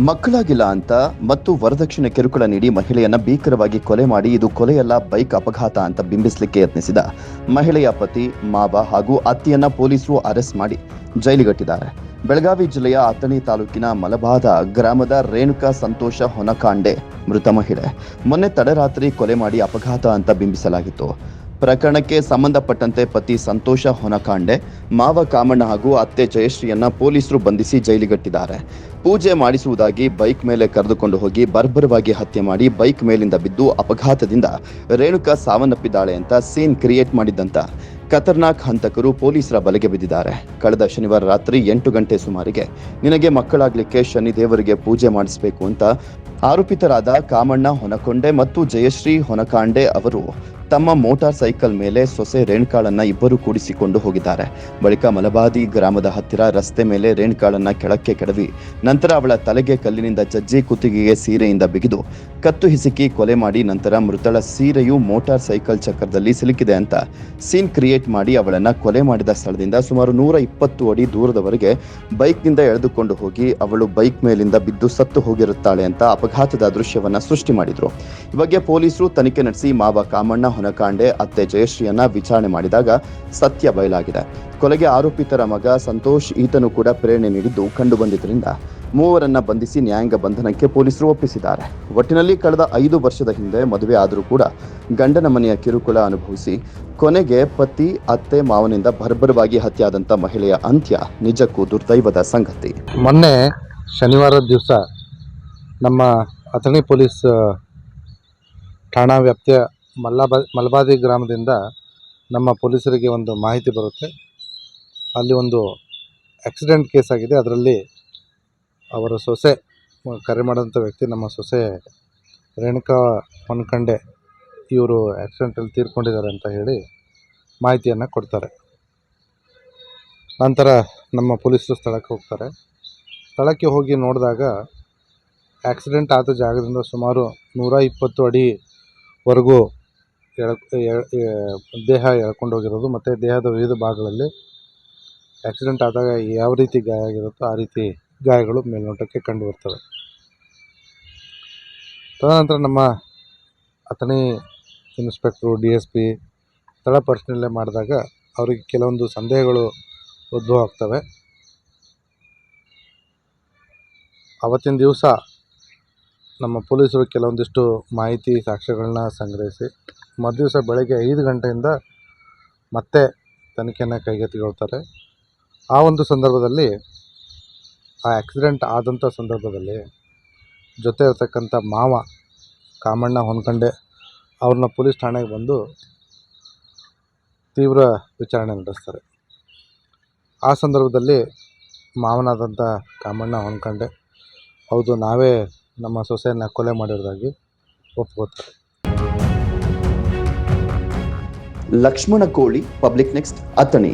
ಮಕ್ಕಳಾಗಿಲ್ಲ ಅಂತ ಮತ್ತು ವರದಕ್ಷಿಣೆ ಕಿರುಕುಳ ನೀಡಿ ಮಹಿಳೆಯನ್ನ ಭೀಕರವಾಗಿ ಕೊಲೆ ಮಾಡಿ ಇದು ಕೊಲೆಯಲ್ಲ ಬೈಕ್ ಅಪಘಾತ ಅಂತ ಬಿಂಬಿಸಲಿಕ್ಕೆ ಯತ್ನಿಸಿದ ಮಹಿಳೆಯ ಪತಿ, ಮಾವ ಹಾಗೂ ಅತ್ತೆಯನ್ನ ಪೊಲೀಸರು ಅರೆಸ್ಟ್ ಮಾಡಿ ಜೈಲಿಗಟ್ಟಿದ್ದಾರೆ. ಬೆಳಗಾವಿ ಜಿಲ್ಲೆಯ ಅಥಣಿ ತಾಲೂಕಿನ ಮಲಬಾದ ಗ್ರಾಮದ ರೇಣುಕಾ ಸಂತೋಷ ಹೊನಕಾಂಡೆ ಮೃತ ಮಹಿಳೆ. ಮೊನ್ನೆ ತಡರಾತ್ರಿ ಕೊಲೆ ಮಾಡಿ ಅಪಘಾತ ಅಂತ ಬಿಂಬಿಸಲಾಗಿತ್ತು. ಪ್ರಕರಣಕ್ಕೆ ಸಂಬಂಧಪಟ್ಟಂತೆ ಪತಿ ಸಂತೋಷ ಹೊನಕಾಂಡೆ, ಮಾವ ಕಾಮಣ್ಣ ಹಾಗೂ ಅತ್ತೆ ಜಯಶ್ರೀಯನ್ನ ಪೊಲೀಸರು ಬಂಧಿಸಿ ಜೈಲಿಗಟ್ಟಿದ್ದಾರೆ. ಪೂಜೆ ಮಾಡಿಸುವುದಾಗಿ ಬೈಕ್ ಮೇಲೆ ಕರೆದುಕೊಂಡು ಹೋಗಿ ಬರ್ಬರವಾಗಿ ಹತ್ಯೆ ಮಾಡಿ ಬೈಕ್ ಮೇಲಿಂದ ಬಿದ್ದು ಅಪಘಾತದಿಂದ ರೇಣುಕಾ ಸಾವನ್ನಪ್ಪಿದ್ದಾಳೆ ಅಂತ ಸೀನ್ ಕ್ರಿಯೇಟ್ ಮಾಡಿದ್ದಂತ ಖತರ್ನಾಕ್ ಹಂತಕರು ಪೊಲೀಸರ ಬಲೆಗೆ ಬಿದ್ದಿದ್ದಾರೆ. ಕಳೆದ ಶನಿವಾರ ರಾತ್ರಿ 8 ಗಂಟೆ ಸುಮಾರಿಗೆ ನಿನಗೆ ಮಕ್ಕಳಾಗ್ಲಿಕ್ಕೆ ಶನಿ ದೇವರಿಗೆ ಪೂಜೆ ಮಾಡಿಸಬೇಕು ಅಂತ ಆರೋಪಿತರಾದ ಕಾಮಣ್ಣ ಹೊನಕೊಂಡೆ ಮತ್ತು ಜಯಶ್ರೀ ಹೊನಕಾಂಡೆ ಅವರು ತಮ್ಮ ಮೋಟಾರ್ ಸೈಕಲ್ ಮೇಲೆ ಸೊಸೆ ರೇಣುಕಾಳನ್ನ ಇಬ್ಬರು ಕೂಡಿಸಿಕೊಂಡು ಹೋಗಿದ್ದಾರೆ. ಬಳಿಕ ಮಲಬಾದಿ ಗ್ರಾಮದ ಹತ್ತಿರ ರಸ್ತೆ ಮೇಲೆ ರೇಣುಕಾಳನ್ನ ಕೆಳಕ್ಕೆ ಕೆಡವಿ ನಂತರ ಅವಳ ತಲೆಗೆ ಕಲ್ಲಿನಿಂದ ಜಜ್ಜಿ ಕುತ್ತಿಗೆಗೆ ಸೀರೆಯಿಂದ ಬಿಗಿದು ಕತ್ತು ಹಿಸುಕಿ ಕೊಲೆ ಮಾಡಿ ನಂತರ ಮೃತಳ ಸೀರೆಯು ಮೋಟಾರ್ ಸೈಕಲ್ ಚಕ್ರದಲ್ಲಿ ಸಿಲುಕಿದೆ ಅಂತ ಸೀನ್ ಕ್ರಿಯೇಟ್ ಮಾಡಿ ಅವಳನ್ನ ಕೊಲೆ ಮಾಡಿದ ಸ್ಥಳದಿಂದ ಸುಮಾರು 120 ಅಡಿ ದೂರದವರೆಗೆ ಬೈಕ್ನಿಂದ ಎಳೆದುಕೊಂಡು ಹೋಗಿ ಅವಳು ಬೈಕ್ ಮೇಲಿಂದ ಬಿದ್ದು ಸತ್ತು ಹೋಗಿರುತ್ತಾಳೆ ಅಂತ ಅಪಘಾತದ ದೃಶ್ಯವನ್ನ ಸೃಷ್ಟಿ ಮಾಡಿದ್ರು. ಈ ಬಗ್ಗೆ ಪೊಲೀಸರು ತನಿಖೆ ನಡೆಸಿ ಮಾವ ಕಾಮಣ್ಣ ಹೊನಕಾಂಡೆ, ಅತ್ತೆ ಜಯಶ್ರೀಯನ್ನ ವಿಚಾರಣೆ ಮಾಡಿದಾಗ ಸತ್ಯ ಬಯಲಾಗಿದೆ. ಕೊಲೆಗೆ ಆರೋಪಿತರ ಮಗ ಸಂತೋಷ್ ಈತನು ಕೂಡ ಪ್ರೇರಣೆ ನೀಡಿದ್ದು ಕಂಡು ಬಂದಿದ್ದರಿಂದ ಮೂವರನ್ನ ಬಂಧಿಸಿ ನ್ಯಾಯಾಂಗ ಬಂಧನಕ್ಕೆ ಪೊಲೀಸರು ಒಪ್ಪಿಸಿದ್ದಾರೆ. ಒಟ್ಟಿನಲ್ಲಿ ಕಳೆದ 5 ವರ್ಷದ ಹಿಂದೆ ಮದುವೆ ಆದರೂ ಕೂಡ ಗಂಡನ ಮನೆಯ ಕಿರುಕುಳ ಅನುಭವಿಸಿ ಕೊನೆಗೆ ಪತಿ, ಅತ್ತೆ, ಮಾವನಿಂದ ಬರ್ಬರವಾಗಿ ಹತ್ಯೆಯಾದಂಥ ಮಹಿಳೆಯ ಅಂತ್ಯ ನಿಜಕ್ಕೂ ದುರ್ದೈವದ ಸಂಗತಿ. ಮೊನ್ನೆ ಶನಿವಾರದ ದಿವಸ ನಮ್ಮ ಅಥಣಿ ಪೊಲೀಸ್ ಠಾಣಾ ವ್ಯಾಪ್ತಿಯ ಮಲಬಾದಿ ಗ್ರಾಮದಿಂದ ನಮ್ಮ ಪೊಲೀಸರಿಗೆ ಒಂದು ಮಾಹಿತಿ ಬರುತ್ತೆ. ಅಲ್ಲಿ ಒಂದು ಆಕ್ಸಿಡೆಂಟ್ ಕೇಸ್ ಆಗಿದೆ. ಅದರಲ್ಲಿ ಅವರ ಸೊಸೆ, ಕರೆ ಮಾಡಿದಂಥ ವ್ಯಕ್ತಿ ನಮ್ಮ ಸೊಸೆ ರೇಣುಕಾ ಹೊನಕಂಡೆ, ಇವರು ಆಕ್ಸಿಡೆಂಟಲ್ಲಿ ತೀರ್ಕೊಂಡಿದ್ದಾರೆ ಅಂತ ಹೇಳಿ ಮಾಹಿತಿಯನ್ನು ಕೊಡ್ತಾರೆ. ನಂತರ ನಮ್ಮ ಪೊಲೀಸರು ಸ್ಥಳಕ್ಕೆ ಹೋಗ್ತಾರೆ. ಸ್ಥಳಕ್ಕೆ ಹೋಗಿ ನೋಡಿದಾಗ ಆಕ್ಸಿಡೆಂಟ್ ಆದ ಜಾಗದಿಂದ ಸುಮಾರು 120 ಅಡಿವರೆಗೂ ದೇಹ ಎಳ್ಕೊಂಡೋಗಿರೋದು ಮತ್ತು ದೇಹದ ವಿವಿಧ ಭಾಗಗಳಲ್ಲಿ ಆಕ್ಸಿಡೆಂಟ್ ಆದಾಗ ಯಾವ ರೀತಿ ಗಾಯ ಆಗಿರುತ್ತೋ ಆ ರೀತಿ ಗಾಯಗಳು ಮೇಲ್ನೋಟಕ್ಕೆ ಕಂಡು ಬರ್ತವೆ. ತದನಂತರ ನಮ್ಮ ಅಥಣಿ ಇನ್ಸ್ಪೆಕ್ಟ್ರು, DSP ಸ್ಥಳ ಪರಿಶೀಲನೆ ಮಾಡಿದಾಗ ಅವರಿಗೆ ಕೆಲವೊಂದು ಸಂದೇಹಗಳು ಉದ್ಭವ ಆಗ್ತವೆ. ಅವತ್ತಿನ ದಿವಸ ನಮ್ಮ ಪೊಲೀಸರು ಕೆಲವೊಂದಿಷ್ಟು ಮಾಹಿತಿ, ಸಾಕ್ಷ್ಯಗಳನ್ನ ಸಂಗ್ರಹಿಸಿ ಮರುದಿವಸ ಬೆಳಗ್ಗೆ 5 ಗಂಟೆಯಿಂದ ಮತ್ತೆ ತನಿಖೆಯನ್ನು ಕೈಗೆತ್ತಿಕೊಳ್ತಾರೆ. ಆ ಒಂದು ಸಂದರ್ಭದಲ್ಲಿ, ಆ ಆಕ್ಸಿಡೆಂಟ್ ಆದಂಥ ಸಂದರ್ಭದಲ್ಲಿ ಜೊತೆ ಇರತಕ್ಕಂಥ ಮಾವ ಕಾಮಣ್ಣ ಹೊನಕಂಡೆ ಅವ್ರನ್ನ ಪೊಲೀಸ್ ಠಾಣೆಗೆ ಬಂದು ತೀವ್ರ ವಿಚಾರಣೆ ನಡೆಸ್ತಾರೆ. ಆ ಸಂದರ್ಭದಲ್ಲಿ ಮಾವನಾದಂಥ ಕಾಮಣ್ಣ ಹೊನಕಂಡೆ, ಹೌದು ನಾವೇ ನಮ್ಮ ಸೊಸೆಯನ್ನು ಕೊಲೆ ಮಾಡಿರೋದಾಗಿ ಒಪ್ಕೋತಾರೆ. ಲಕ್ಷ್ಮಣ ಕೋಳಿ, ಪಬ್ಲಿಕ್ ನೆಕ್ಸ್ಟ್, ಅಥಣಿ.